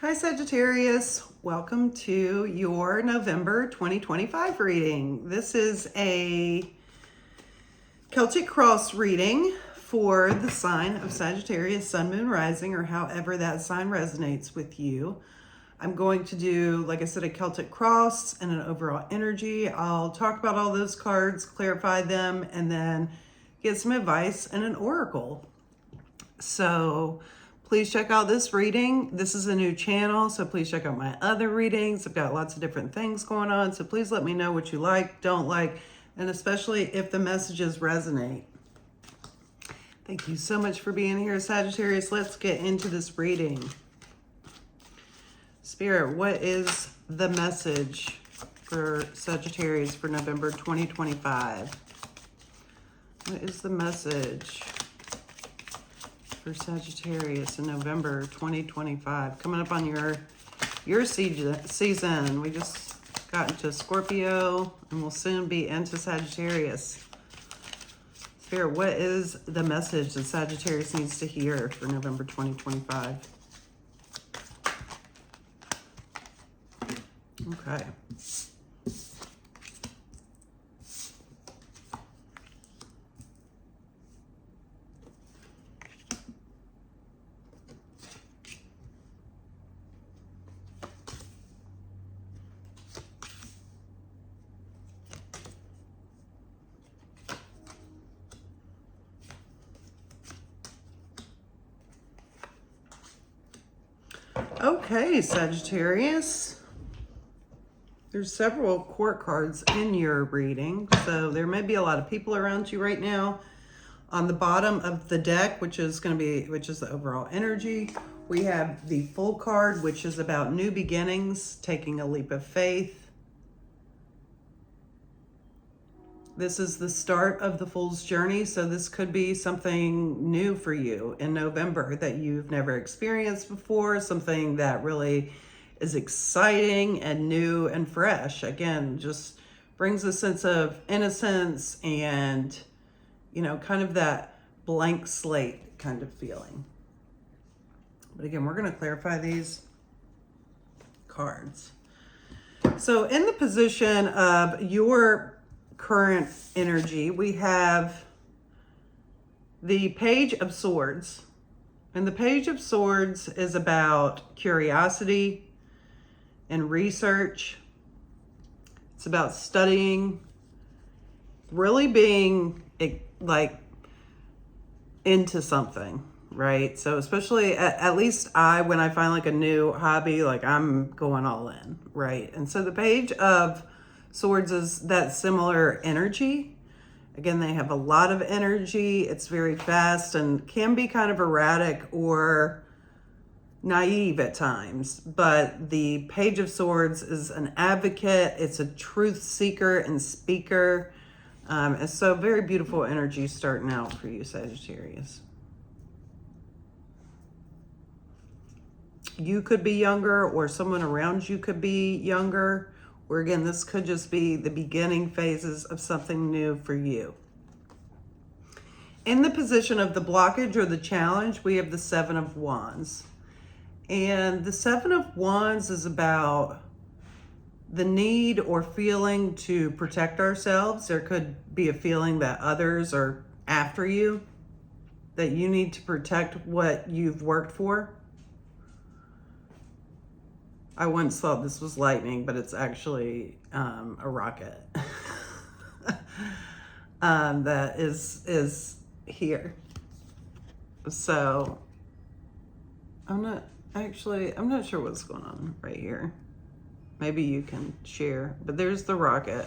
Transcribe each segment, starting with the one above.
Hi Sagittarius, welcome to your November 2025 reading. This is a Celtic cross reading for the sign of Sagittarius, Sun, Moon, Rising, or however that sign resonates with you. I'm going to do, like I said, a Celtic cross and an overall energy. I'll talk about all those cards, clarify them, and then get some advice and an oracle. So please check out this reading. This is a new channel, so please check out my other readings. I've got lots of different things going on, so please let me know what you like, don't like, and especially if the messages resonate. Thank you so much for being here, Sagittarius. Let's get into this reading. Spirit, what is the message for Sagittarius for November 2025? What is the message for Sagittarius in November 2025? Coming up on your season. We just got into Scorpio and we'll soon be into Sagittarius. Spirit, what is the message that Sagittarius needs to hear for November 2025? Okay. Okay, Sagittarius. There's several court cards in your reading, so there may be a lot of people around you right now. On the bottom of the deck, which is the overall energy, we have the Fool card, which is about new beginnings, taking a leap of faith. This is the start of the Fool's journey, so this could be something new for you in November that you've never experienced before, something that really is exciting and new and fresh. Again, just brings a sense of innocence and, kind of that blank slate kind of feeling. But again, we're going to clarify these cards. So in the position of your current energy, we have the Page of Swords. And the Page of Swords is about curiosity and research. It's about studying, really being like into something, right? So especially at least when I find like a new hobby, like I'm going all in, right? And so the Page of Swords is that similar energy. Again, they have a lot of energy. It's very fast and can be kind of erratic or naive at times. But the Page of Swords is an advocate. It's a truth seeker and speaker. And so very beautiful energy starting out for you, Sagittarius. You could be younger, or someone around you could be younger. Or again, this could just be the beginning phases of something new for you. In the position of the blockage or the challenge, we have the Seven of Wands. And the Seven of Wands is about the need or feeling to protect ourselves. There could be a feeling that others are after you, that you need to protect what you've worked for. I once thought this was lightning, but it's actually a rocket that is here. So I'm not sure what's going on right here. Maybe you can share, but there's the rocket.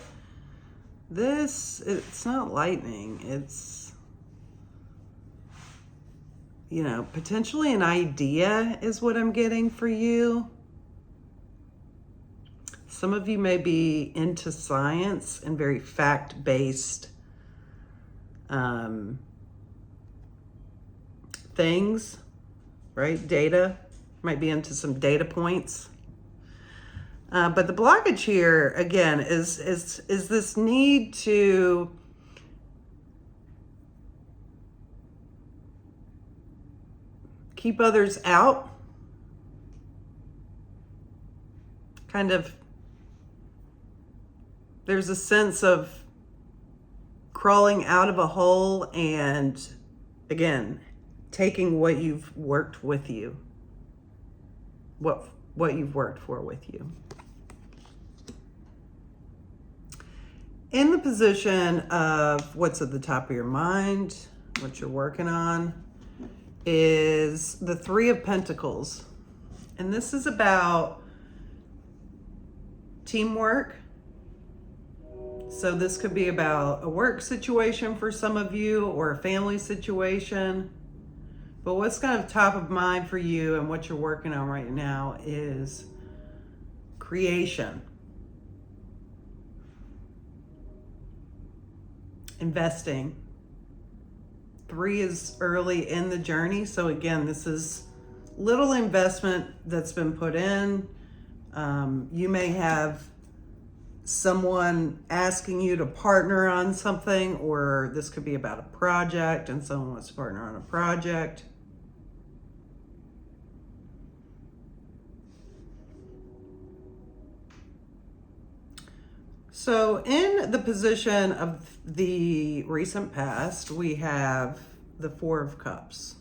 It's not lightning. It's, potentially an idea is what I'm getting for you. Some of you may be into science and very fact-based things, right? Data, might be into some data points. But the blockage here, again, is this need to keep others out kind of, there's a sense of crawling out of a hole and, again, taking what you've worked with you, what you've worked for with you. In the position of what's at the top of your mind, what you're working on, is the Three of Pentacles. And this is about teamwork. So this could be about a work situation for some of you or a family situation. But what's kind of top of mind for you and what you're working on right now is creation. Investing. 3 is early in the journey. So again, this is little investment that's been put in. You may have someone asking you to partner on something, or this could be about a project and someone wants to partner on a project. So in the position of the recent past, we have the Four of Cups.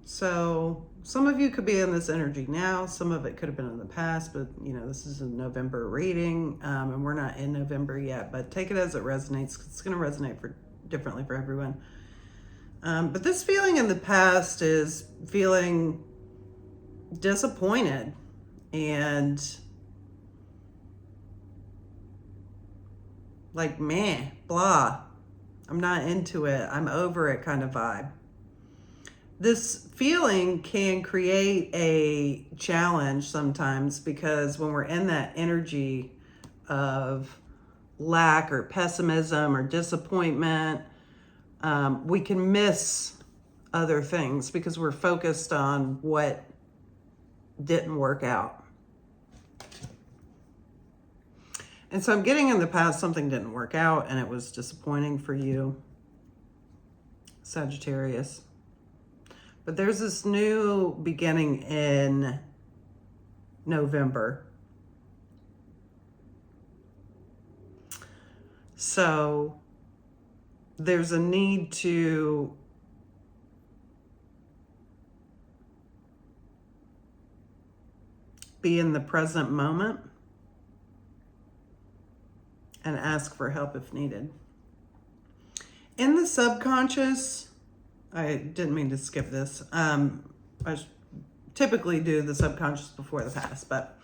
So some of you could be in this energy now. Some of it could have been in the past, but you know, this is a November reading, and we're not in November yet, but take it as it resonates. It's going to resonate differently for everyone. But this feeling in the past is feeling disappointed and like, meh, blah, I'm not into it, I'm over it kind of vibe. This feeling can create a challenge sometimes, because when we're in that energy of lack or pessimism or disappointment, we can miss other things because we're focused on what didn't work out. And so I'm getting in the past, something didn't work out and it was disappointing for you, Sagittarius. But there's this new beginning in November. So there's a need to be in the present moment and ask for help if needed. In the subconscious, I didn't mean to skip this. I typically do the subconscious before the past, but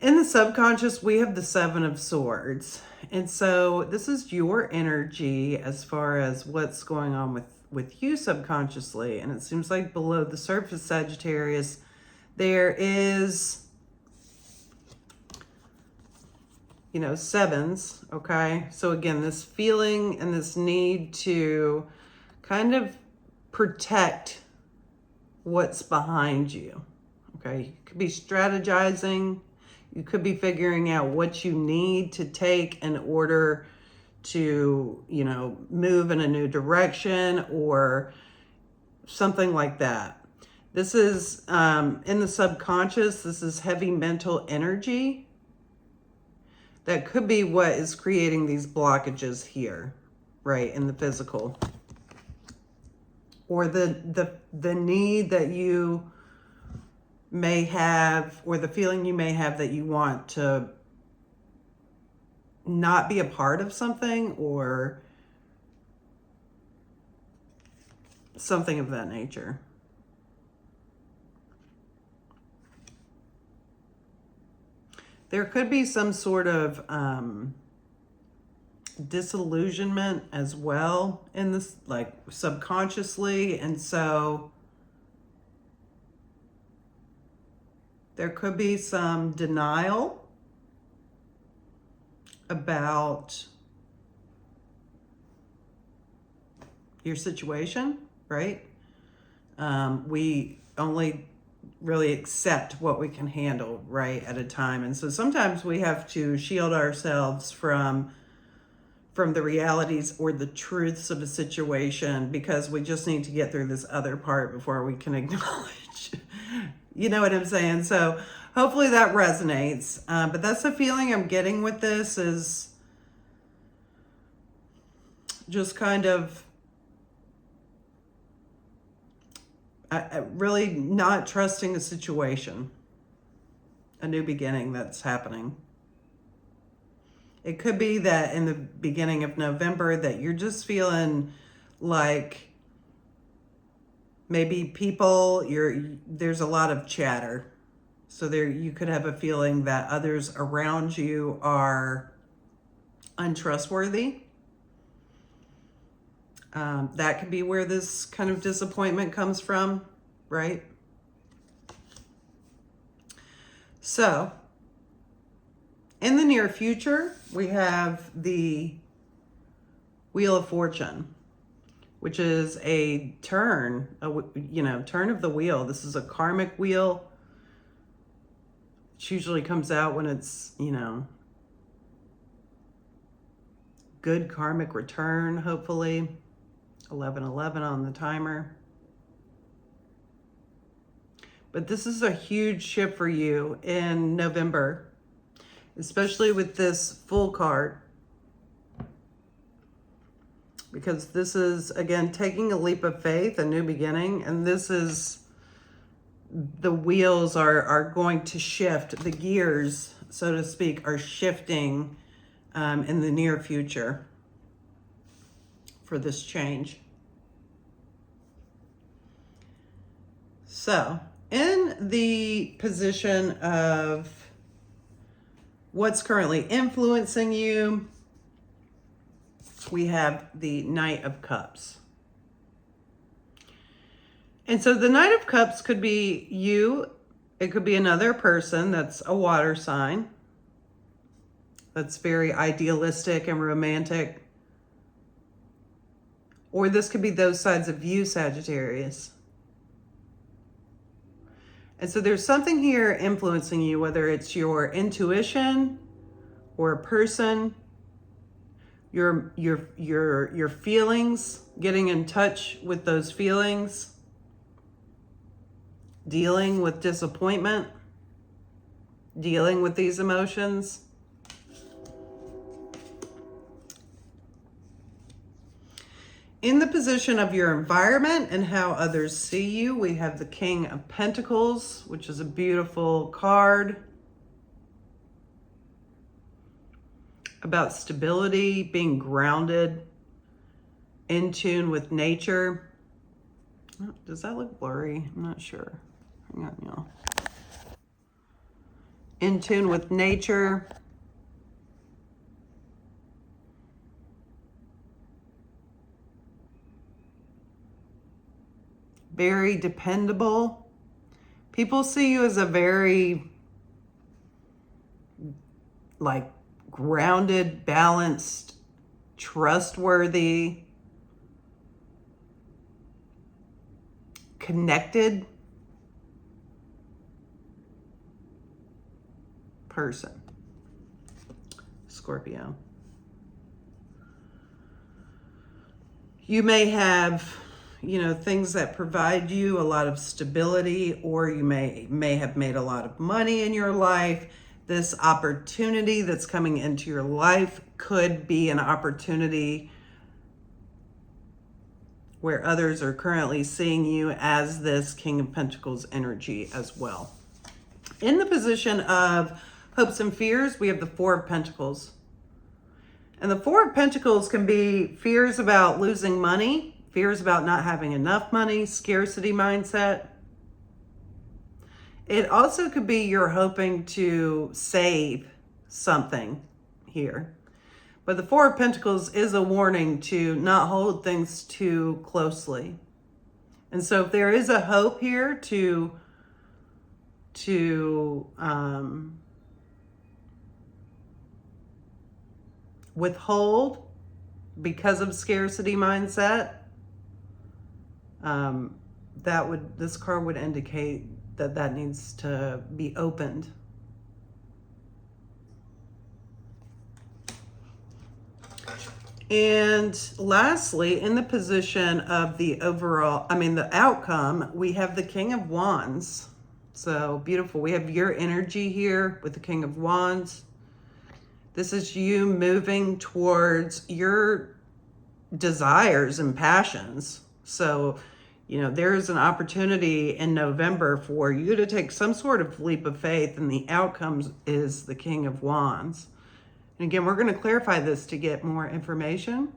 in the subconscious, we have the Seven of Swords. And so this is your energy as far as what's going on with you subconsciously. And it seems like below the surface, Sagittarius, there is, you know, sevens, okay? So again, this feeling and this need to kind of protect what's behind you, okay? You could be strategizing. You could be figuring out what you need to take in order to, you know, move in a new direction or something like that. This is, in the subconscious, this is heavy mental energy. That could be what is creating these blockages here, right, in the physical. Or the need that you may have, or the feeling you may have that you want to not be a part of something, or something of that nature. There could be some sort of disillusionment as well in this, like subconsciously. And so there could be some denial about your situation, right? We only really accept what we can handle, right, at a time. And so sometimes we have to shield ourselves from the realities or the truths of a situation, because we just need to get through this other part before we can acknowledge You know what I'm saying? So hopefully that resonates. But that's the feeling I'm getting with this, is just kind of really not trusting the situation. A new beginning that's happening. It could be that in the beginning of November that you're just feeling like maybe there's a lot of chatter. So you could have a feeling that others around you are untrustworthy. That could be where this kind of disappointment comes from, right? So, in the near future, we have the Wheel of Fortune, which is a turn, turn of the wheel. This is a karmic wheel. It usually comes out when it's, good karmic return, hopefully. 11:11 on the timer. But this is a huge shift for you in November, especially with this Fool card. Because this is, again, taking a leap of faith, a new beginning. And this is, the wheels are going to shift. The gears, so to speak, are shifting in the near future for this change. So, in the position of what's currently influencing you, we have the Knight of Cups. And so the Knight of Cups could be you. It could be another person that's a water sign. That's very idealistic and romantic. Or this could be those sides of you, Sagittarius. And so there's something here influencing you, whether it's your intuition or a person, your feelings, getting in touch with those feelings, dealing with disappointment, dealing with these emotions. In the position of your environment and how others see you, we have the King of Pentacles, which is a beautiful card about stability, being grounded, in tune with nature. Oh, does that look blurry? I'm not sure. Hang on, y'all. In tune with nature. Very dependable. People see you as a very, grounded, balanced, trustworthy, connected person. Scorpio. You may have things that provide you a lot of stability, or you may have made a lot of money in your life. This opportunity that's coming into your life could be an opportunity where others are currently seeing you as this King of Pentacles energy as well. In the position of hopes and fears, we have the Four of Pentacles. And the Four of Pentacles can be fears about losing money, fears about not having enough money, scarcity mindset. It also could be you're hoping to save something here. But the Four of Pentacles is a warning to not hold things too closely. And so if there is a hope here to withhold because of scarcity mindset, this card would indicate that needs to be opened. And lastly, in the position of the outcome, we have the King of Wands. So beautiful. We have your energy here with the King of Wands. This is you moving towards your desires and passions. So, you know, there's an opportunity in November for you to take some sort of leap of faith, and the outcome is the King of Wands. And again, we're going to clarify this to get more information.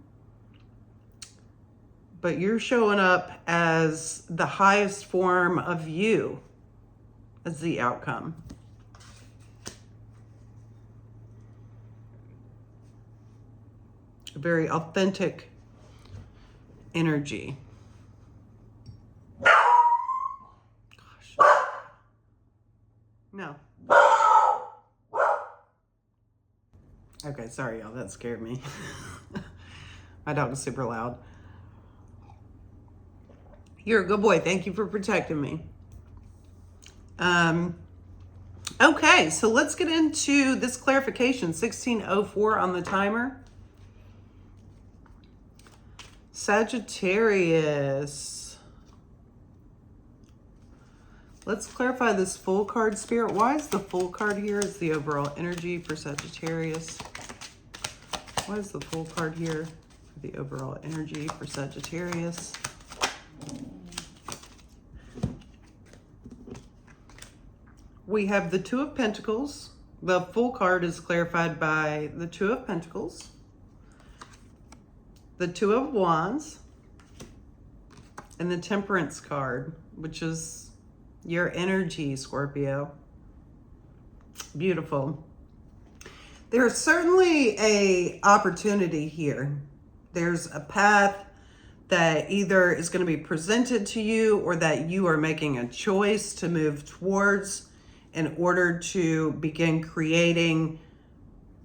But you're showing up as the highest form of you as the outcome. A very authentic energy. Gosh. No. Okay, sorry, y'all. That scared me. My dog is super loud. You're a good boy. Thank you for protecting me. Okay, so let's get into this clarification. 1604 on the timer. Sagittarius. Let's clarify this full card, Spirit. Why is the full card here? Is the overall energy for Sagittarius? Why is the full card here for the overall energy for Sagittarius? We have the Two of Pentacles. The full card is clarified by the Two of Pentacles, the Two of Wands, and the Temperance card, which is your energy, Scorpio. Beautiful. There's certainly an opportunity here. There's a path that either is going to be presented to you or that you are making a choice to move towards in order to begin creating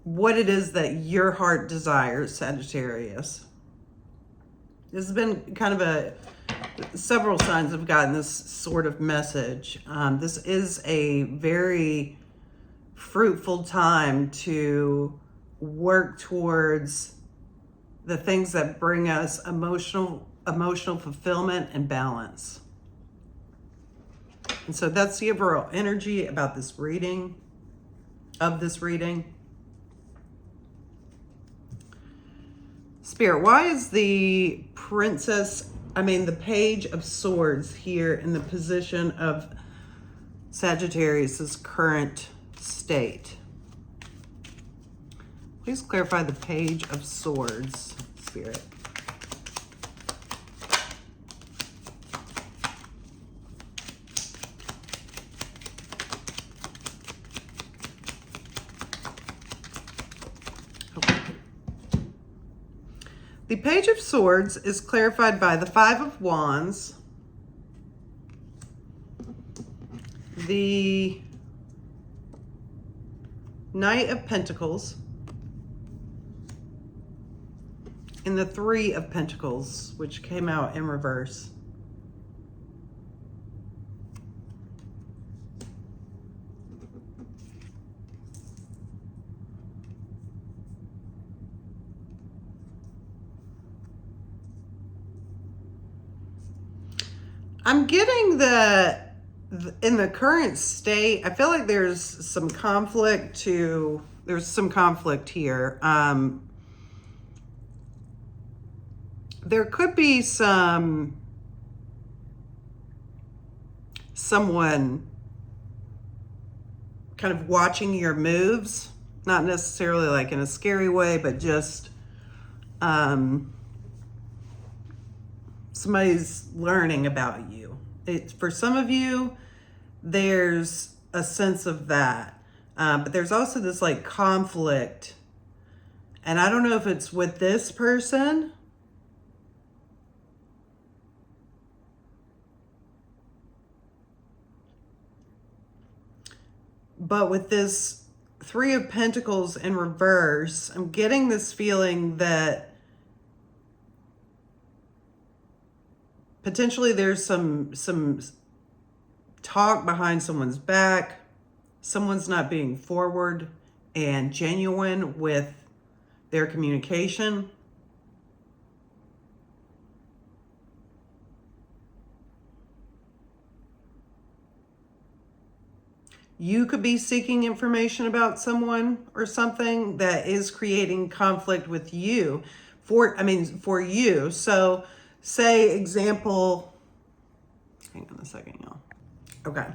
what it is that your heart desires, Sagittarius. This has been kind of several signs have gotten this sort of message. This is a very fruitful time to work towards the things that bring us emotional fulfillment and balance. And so that's the overall energy about this reading, Spirit, why is the the Page of Swords here in the position of Sagittarius's current state? Please clarify the Page of Swords, Spirit. The Page of Swords is clarified by the Five of Wands, the Knight of Pentacles, and the Three of Pentacles, which came out in reverse. I'm getting that in the current state, I feel like there's some conflict here. There could be someone kind of watching your moves, not necessarily like in a scary way, but just somebody's learning about you. For some of you, there's a sense of that. But there's also this like conflict. And I don't know if it's with this person. But with this Three of Pentacles in reverse, I'm getting this feeling that potentially there's some talk behind someone's back. Someone's not being forward and genuine with their communication. You could be seeking information about someone or something that is creating conflict with you for you. So say example, hang on a second, y'all. Okay.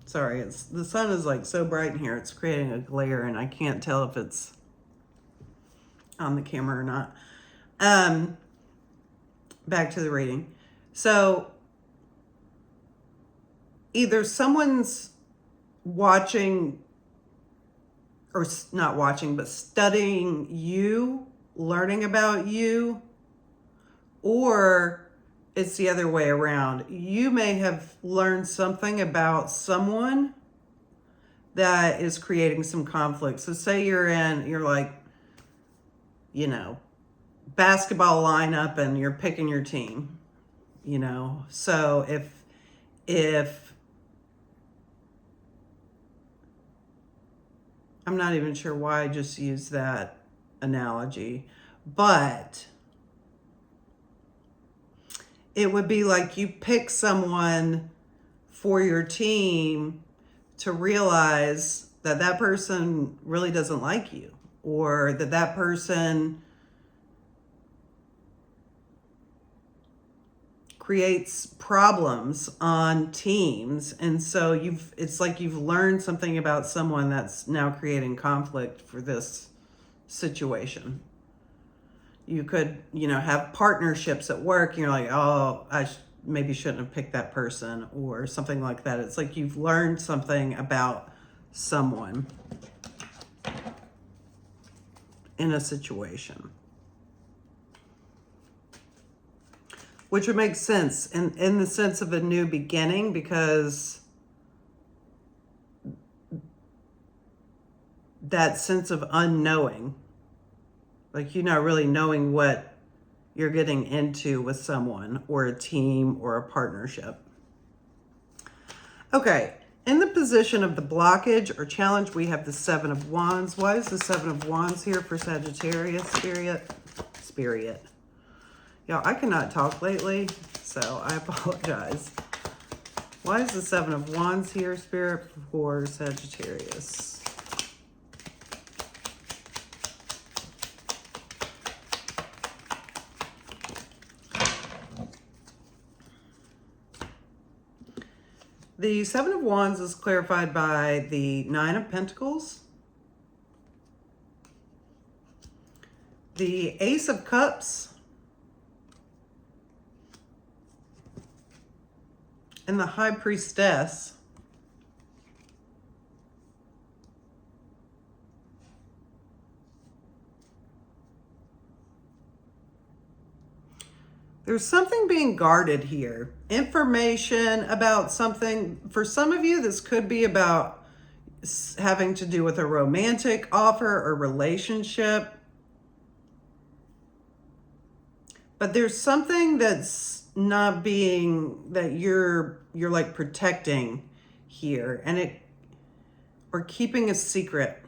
Sorry, the sun is like so bright in here, it's creating a glare and I can't tell if it's on the camera or not. Back to the reading. So either someone's watching, or not watching, but studying you, learning about you, or it's the other way around. You may have learned something about someone that is creating some conflict. So say you're like, you know, basketball lineup and you're picking your team, you know. So if I'm not even sure why I just used that analogy, but it would be like you pick someone for your team to realize that that person really doesn't like you, or that that person creates problems on teams. And so it's like you've learned something about someone that's now creating conflict for this situation. You could, you know, have partnerships at work and you're like, oh, maybe shouldn't have picked that person or something like that. It's like you've learned something about someone in a situation. Which would make sense in the sense of a new beginning, because that sense of unknowing, like you're not really knowing what you're getting into with someone or a team or a partnership. Okay, in the position of the blockage or challenge, we have the Seven of Wands. Why is the Seven of Wands here for Sagittarius, Spirit? Y'all, I cannot talk lately, so I apologize. Why is the Seven of Wands here, Spirit, for Sagittarius? The Seven of Wands is clarified by the Nine of Pentacles, the Ace of Cups, and the High Priestess. There's something being guarded here. Information about something. For some of you, this could be about having to do with a romantic offer or relationship. But there's something that's not being, that you're like protecting here, and or keeping a secret.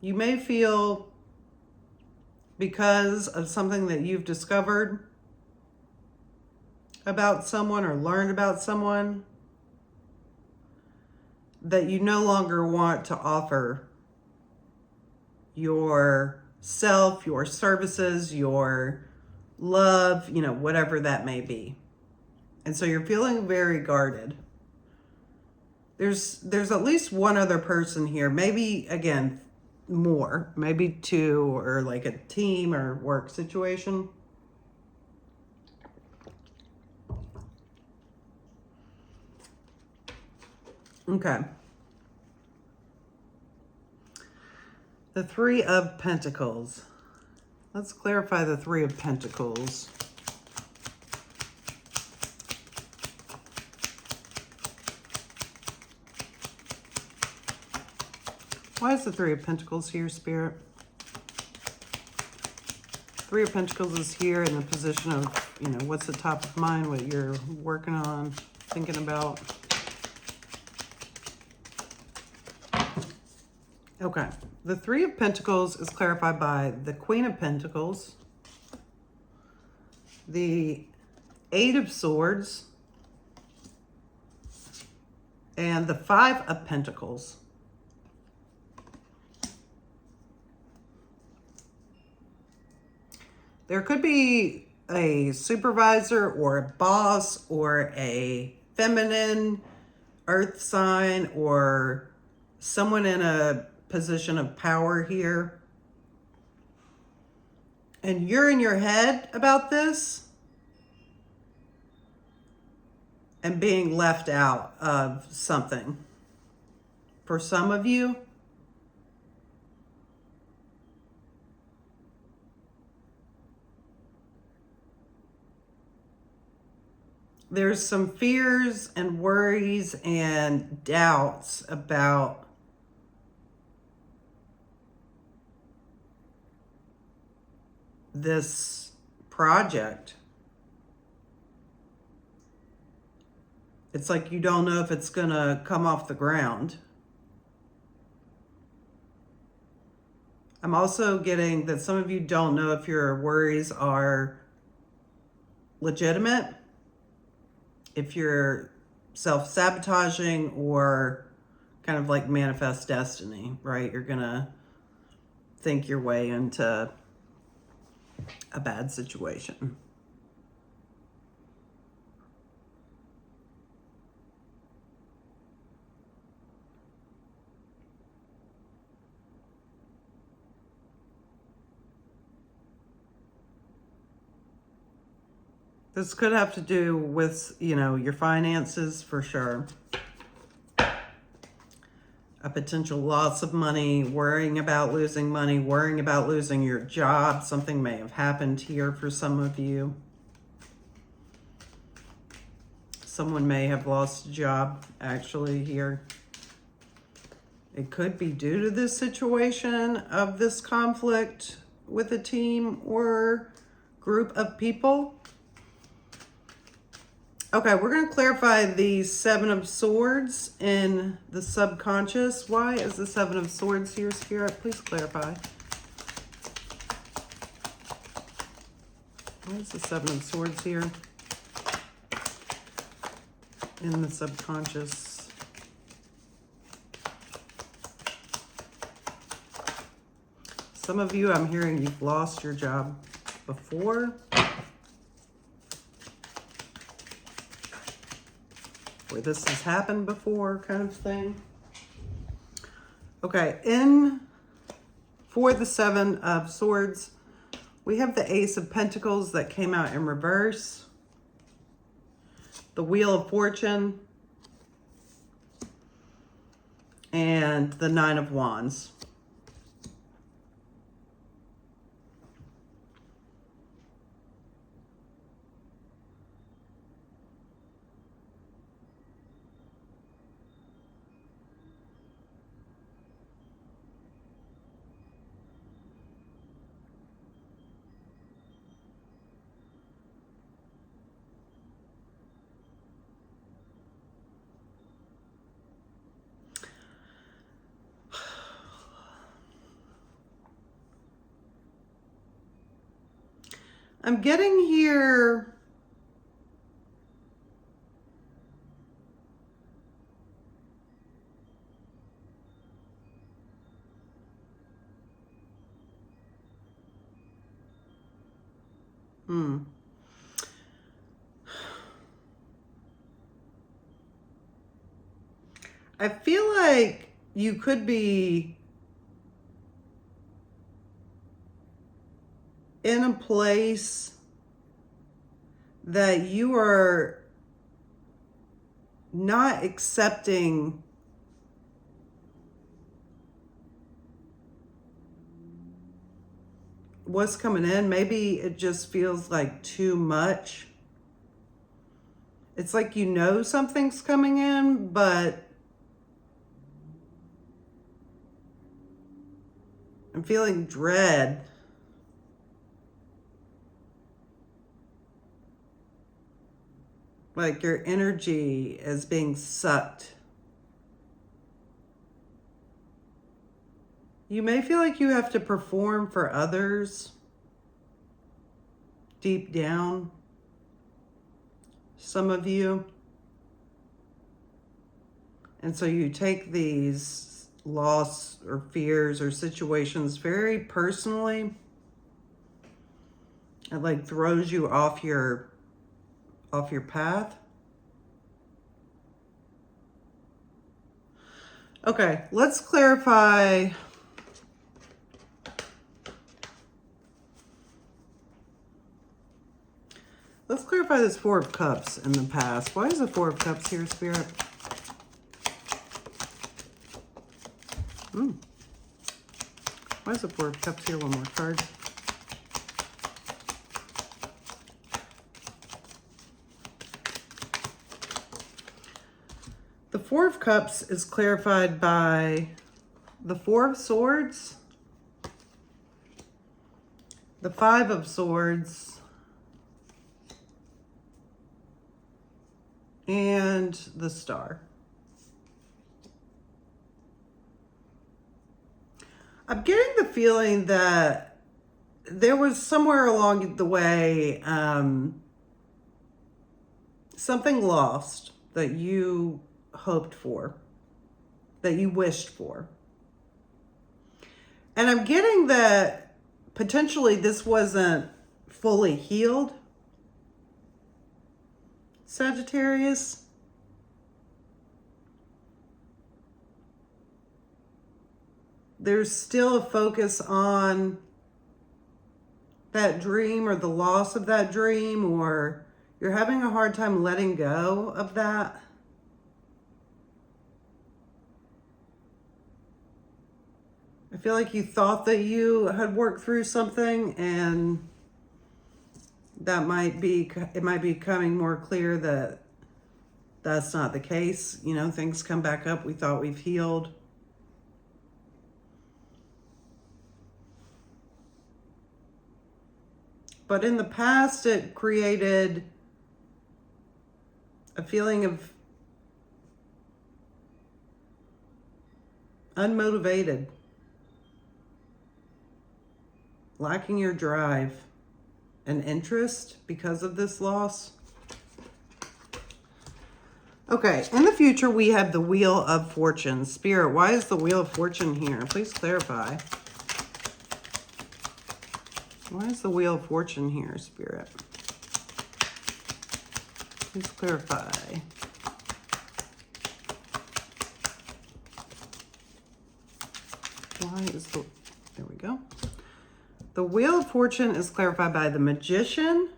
You may feel, because of something that you've discovered about someone or learned about someone, that you no longer want to offer yourself, your services, your love, you know, whatever that may be. And so you're feeling very guarded. There's at least one other person here, maybe, again, more, maybe two, or like a team or work situation. Okay. The Three of Pentacles. Let's clarify the Three of Pentacles. Why is the Three of Pentacles here, Spirit? Three of Pentacles is here in the position of, you know, what's the top of mind, what you're working on, thinking about. Okay. The Three of Pentacles is clarified by the Queen of Pentacles, the Eight of Swords, and the Five of Pentacles. There could be a supervisor or a boss or a feminine earth sign or someone in a position of power here. And you're in your head about this and being left out of something. For some of you, there's some fears and worries and doubts about this project. It's like you don't know if it's going to come off the ground. I'm also getting that some of you don't know if your worries are legitimate, if you're self-sabotaging or kind of like manifest destiny, right? You're going to think your way into a bad situation. This could have to do with, your finances for sure. A potential loss of money, worrying about losing money, worrying about losing your job. Something may have happened here for some of you. Someone may have lost a job actually here. It could be due to this situation of this conflict with a team or group of people. Okay, we're going to clarify the Seven of Swords in the subconscious. Why is the Seven of Swords here, Spirit? Please clarify. Why is the Seven of Swords here in the subconscious? Some of you, I'm hearing you've lost your job before. Where this has happened before, kind of thing. Okay, for the Seven of Swords, we have the Ace of Pentacles that came out in reverse, the Wheel of Fortune, and the Nine of Wands. I'm getting here I feel like you could be in a place that you are not accepting what's coming in. Maybe it just feels like too much. It's like you know something's coming in, but I'm feeling dread. Like your energy is being sucked. You may feel like you have to perform for others deep down, some of you. And so you take these loss or fears or situations very personally. It like throws you off your path. Okay, let's clarify. Let's clarify this Four of Cups in the past. Why is the Four of Cups here, Spirit? Why is the Four of Cups here? One more card. The Four of Cups is clarified by the Four of Swords, the Five of Swords, and the Star. I'm getting the feeling that there was somewhere along the way something lost that you hoped for, that you wished for. And I'm getting that potentially this wasn't fully healed, Sagittarius. There's still a focus on that dream or the loss of that dream, or you're having a hard time letting go of that. I feel like you thought that you had worked through something, and it might be becoming more clear that that's not the case. You know, things come back up. We thought we've healed. But in the past, it created a feeling of unmotivated, lacking your drive and interest because of this loss. Okay, in the future, we have the Wheel of Fortune. Spirit, why is the Wheel of Fortune here? Please clarify. Why is the Wheel of Fortune here, Spirit? Please clarify. Why is the... There we go. The Wheel of Fortune is clarified by the Magician,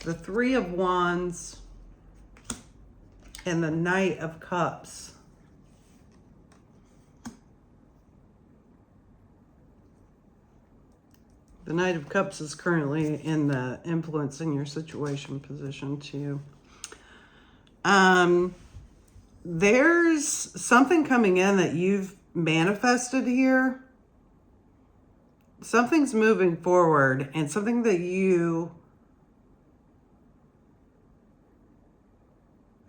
the Three of Wands, and the Knight of Cups. The Knight of Cups is currently in the influencing your situation position too. There's something coming in that you've manifested here. Something's moving forward, and something that you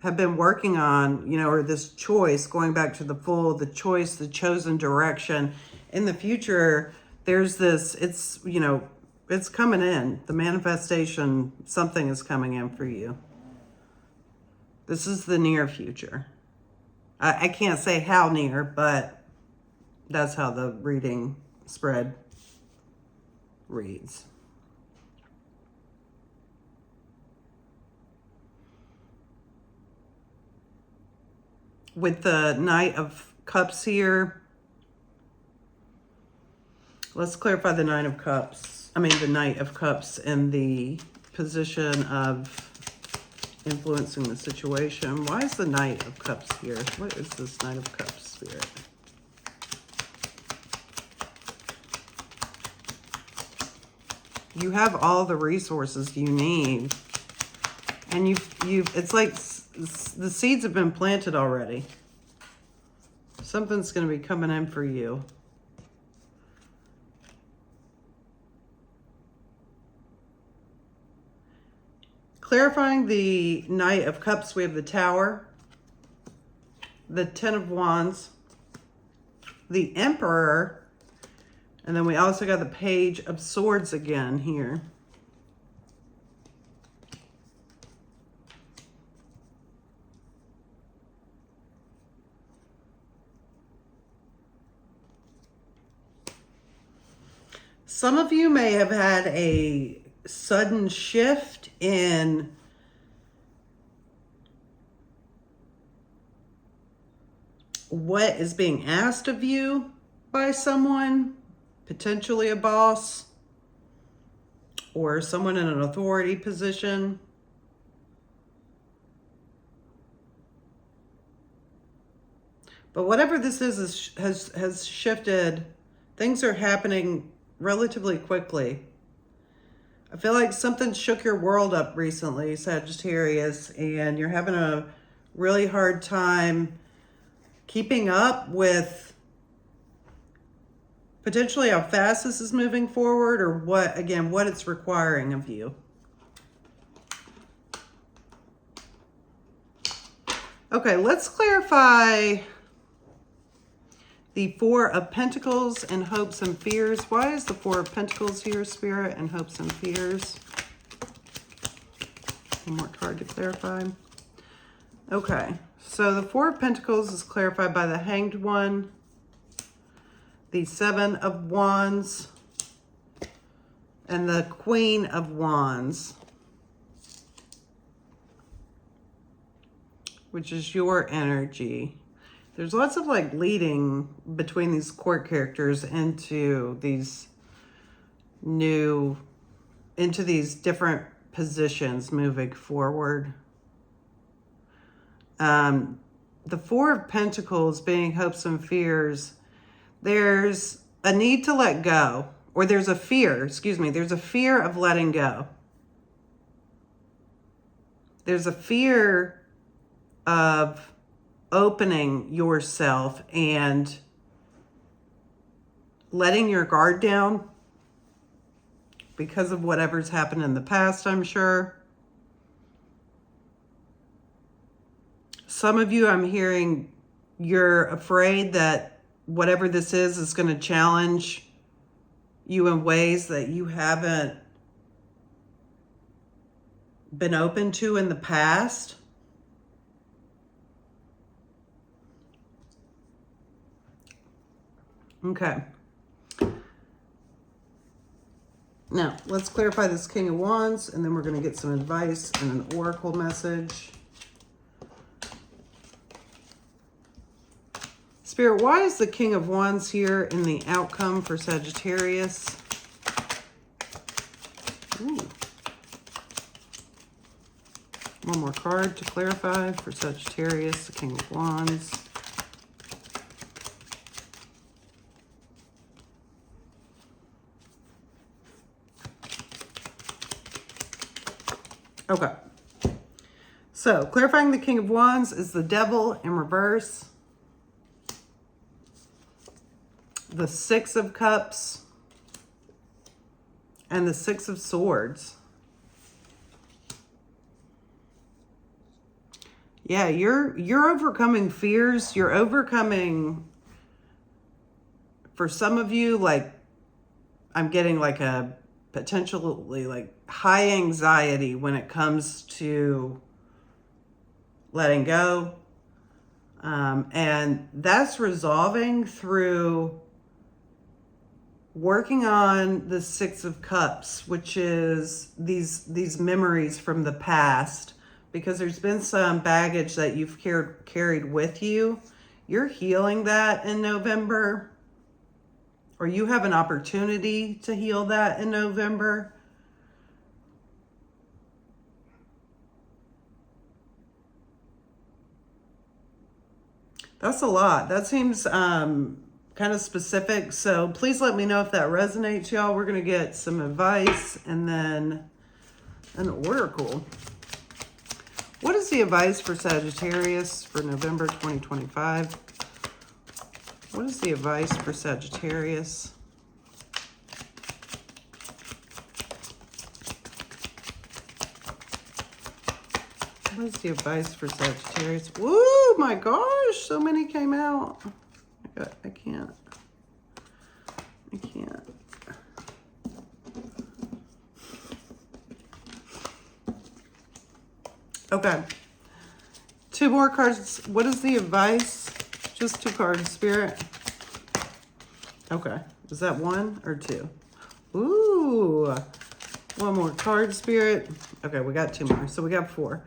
have been working on, you know, or this choice, going back to the Fool, the choice, the chosen direction. In the future, there's this, it's, you know, it's coming in. The manifestation, something is coming in for you. This is the near future. I can't say how near, but that's how the reading spread reads. With the Knight of Cups here, let's clarify the Knight of Cups. The Knight of Cups in the position of influencing the situation. Why is the Knight of Cups here? What is this Knight of Cups, Spirit? You have all the resources you need, and it's like the seeds have been planted already. Something's going to be coming in for you. Clarifying the Knight of Cups, we have the Tower. the Ten of Wands, the Emperor, and then we also got the Page of Swords again here. Some of you may have had a sudden shift in what is being asked of you by someone, potentially a boss or someone in an authority position. But whatever this is has shifted. Things are happening relatively quickly. I feel like something shook your world up recently, Sagittarius, and you're having a really hard time keeping up with potentially how fast this is moving forward, or what it's requiring of you. Okay, let's clarify the Four of Pentacles and hopes and fears. Why is the Four of Pentacles here, Spirit, and hopes and fears? One more card to clarify. Okay, so the Four of Pentacles is clarified by the Hanged One, the Seven of Wands, and the Queen of Wands, which is your energy. There's lots of like leading between these court characters into these different positions moving forward. The Four of Pentacles being hopes and fears, there's a need to let go, or there's a fear of letting go. There's a fear of opening yourself and letting your guard down because of whatever's happened in the past, I'm sure. Some of you, I'm hearing you're afraid that whatever this is going to challenge you in ways that you haven't been open to in the past. Okay. Now, let's clarify this King of Wands, and then we're going to get some advice and an oracle message. Spirit, why is the King of Wands here in the outcome for Sagittarius? Ooh. One more card to clarify for Sagittarius, the King of Wands. Okay, so clarifying the King of Wands is the Devil in reverse, the Six of Cups, and the Six of Swords. Yeah, you're overcoming fears. You're overcoming, for some of you, like, I'm getting like a potentially like high anxiety when it comes to letting go. And that's resolving through working on the Six of Cups, which is these memories from the past, because there's been some baggage that you've carried with you. You're healing that in November, or you have an opportunity to heal that in November. That's a lot. That seems kind of specific. So please let me know if that resonates, y'all. We're going to get some advice and then an oracle. What is the advice for Sagittarius for November 2025? What is the advice for Sagittarius? What is the advice for Sagittarius? Woo, my gosh, so many came out. I can't. Okay. 2 more cards. What is the advice? Just 2 cards, Spirit. Okay. Is that 1 or 2? Ooh. 1 more card, Spirit. Okay, we got 2 more. So we got 4.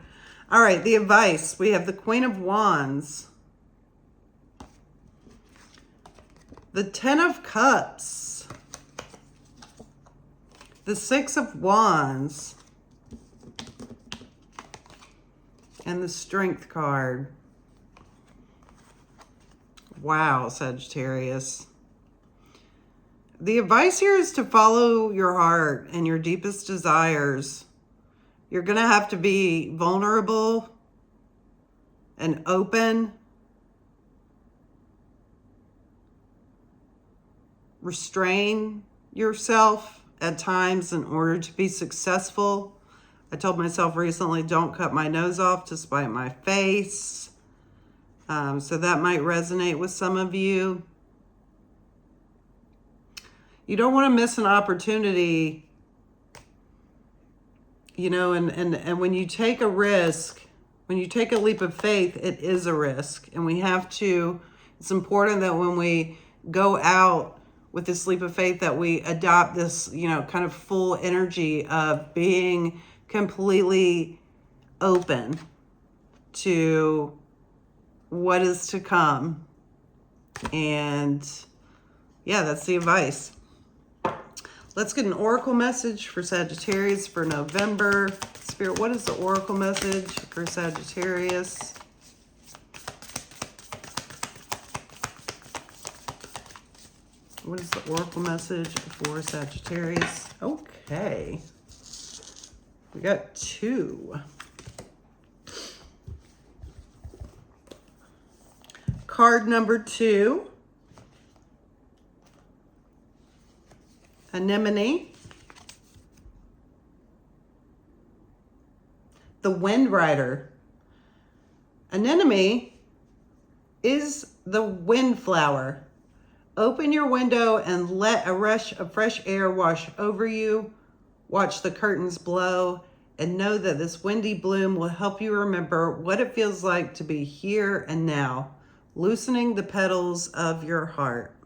All right, the advice. We have the Queen of Wands. The 10 of Cups. The 6 of Wands. And the Strength card. Wow, Sagittarius. The advice here is to follow your heart and your deepest desires. You're going to have to be vulnerable and open. Restrain yourself at times in order to be successful. I told myself recently, don't cut my nose off to spite my face. So that might resonate with some of you. You don't want to miss an opportunity, you know, and when you take a risk, when you take a leap of faith, it is a risk. And we have to, it's important that when we go out with this leap of faith that we adopt this, you know, kind of full energy of being completely open to what is to come. And yeah, that's the advice. Let's get an oracle message for Sagittarius for November. Spirit, what is the oracle message for Sagittarius? What is the oracle message for Sagittarius? Okay. We got 2. Card number 2. Anemone. The Wind Rider. Anemone is the windflower. Open your window and let a rush of fresh air wash over you. Watch the curtains blow and know that this windy bloom will help you remember what it feels like to be here and now, loosening the petals of your heart.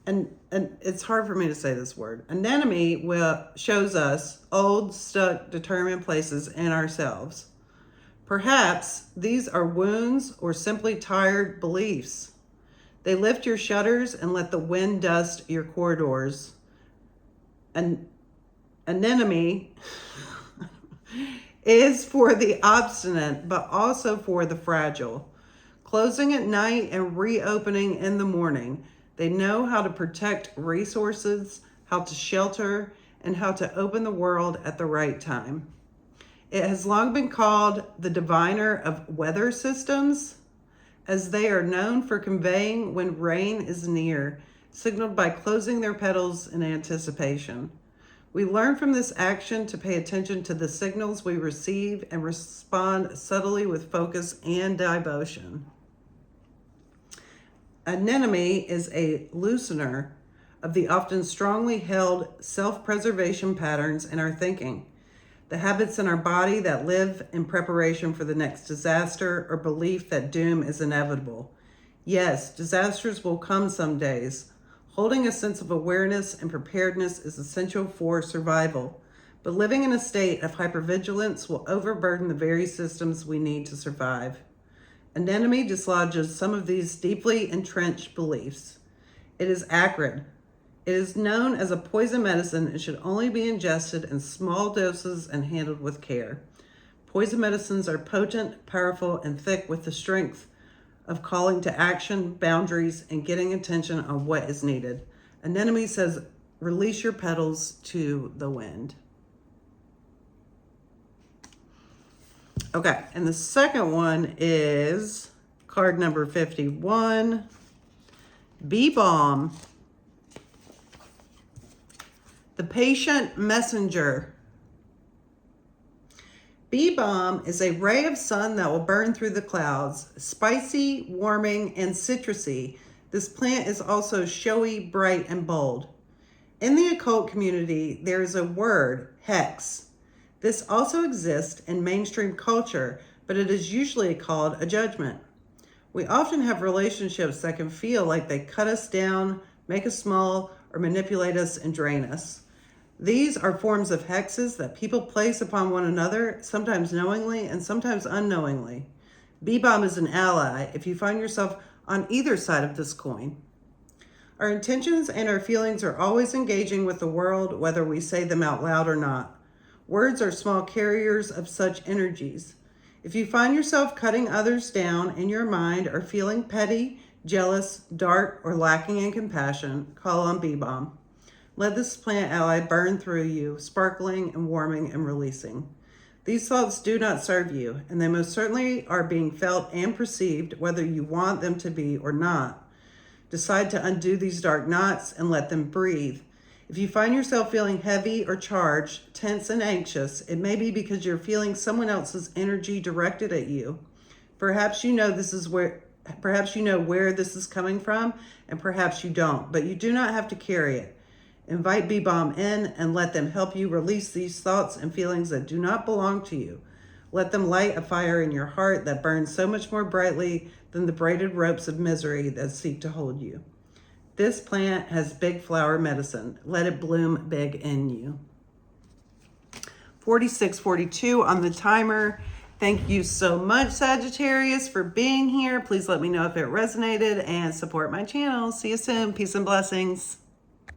And it's hard for me to say this word. Anemone shows us old, stuck, determined places in ourselves. Perhaps these are wounds or simply tired beliefs. They lift your shutters and let the wind dust your corridors. An anemone is for the obstinate, but also for the fragile. Closing at night and reopening in the morning. They know how to protect resources, how to shelter, and how to open the world at the right time. It has long been called the diviner of weather systems, as they are known for conveying when rain is near, signaled by closing their petals in anticipation. We learn from this action to pay attention to the signals we receive and respond subtly with focus and devotion. Anemone is a loosener of the often strongly held self-preservation patterns in our thinking, the habits in our body that live in preparation for the next disaster or belief that doom is inevitable. Yes, disasters will come some days. Holding a sense of awareness and preparedness is essential for survival, but living in a state of hypervigilance will overburden the very systems we need to survive. Anemone dislodges some of these deeply entrenched beliefs. It is acrid. It is known as a poison medicine and should only be ingested in small doses and handled with care. Poison medicines are potent, powerful, and thick with the strength of calling to action, boundaries, and getting attention on what is needed. Anemone says, release your petals to the wind. Okay, and the second one is card number 51, Bee Balm. The patient messenger. Bee balm is a ray of sun that will burn through the clouds. Spicy, warming, and citrusy, this plant is also showy, bright, and bold. In the occult community, there is a word, hex. This also exists in mainstream culture, but it is usually called a judgment. We often have relationships that can feel like they cut us down, make us small, or manipulate us and drain us. These are forms of hexes that people place upon one another, sometimes knowingly and sometimes unknowingly. Bee balm is an ally if you find yourself on either side of this coin. Our intentions and our feelings are always engaging with the world, whether we say them out loud or not. Words are small carriers of such energies. If you find yourself cutting others down in your mind or feeling petty, jealous, dark, or lacking in compassion, call on bee balm. Let this plant ally burn through you, sparkling and warming and releasing. These thoughts do not serve you, and they most certainly are being felt and perceived, whether you want them to be or not. Decide to undo these dark knots and let them breathe. If you find yourself feeling heavy or charged, tense and anxious, it may be because you're feeling someone else's energy directed at you. Perhaps you know where this is coming from, and perhaps you don't, but you do not have to carry it. Invite bee balm in and let them help you release these thoughts and feelings that do not belong to you. Let them light a fire in your heart that burns so much more brightly than the braided ropes of misery that seek to hold you. This plant has big flower medicine. Let it bloom big in you. 46:42 on the timer. Thank you so much, Sagittarius, for being here. Please let me know if it resonated and support my channel. See you soon. Peace and blessings.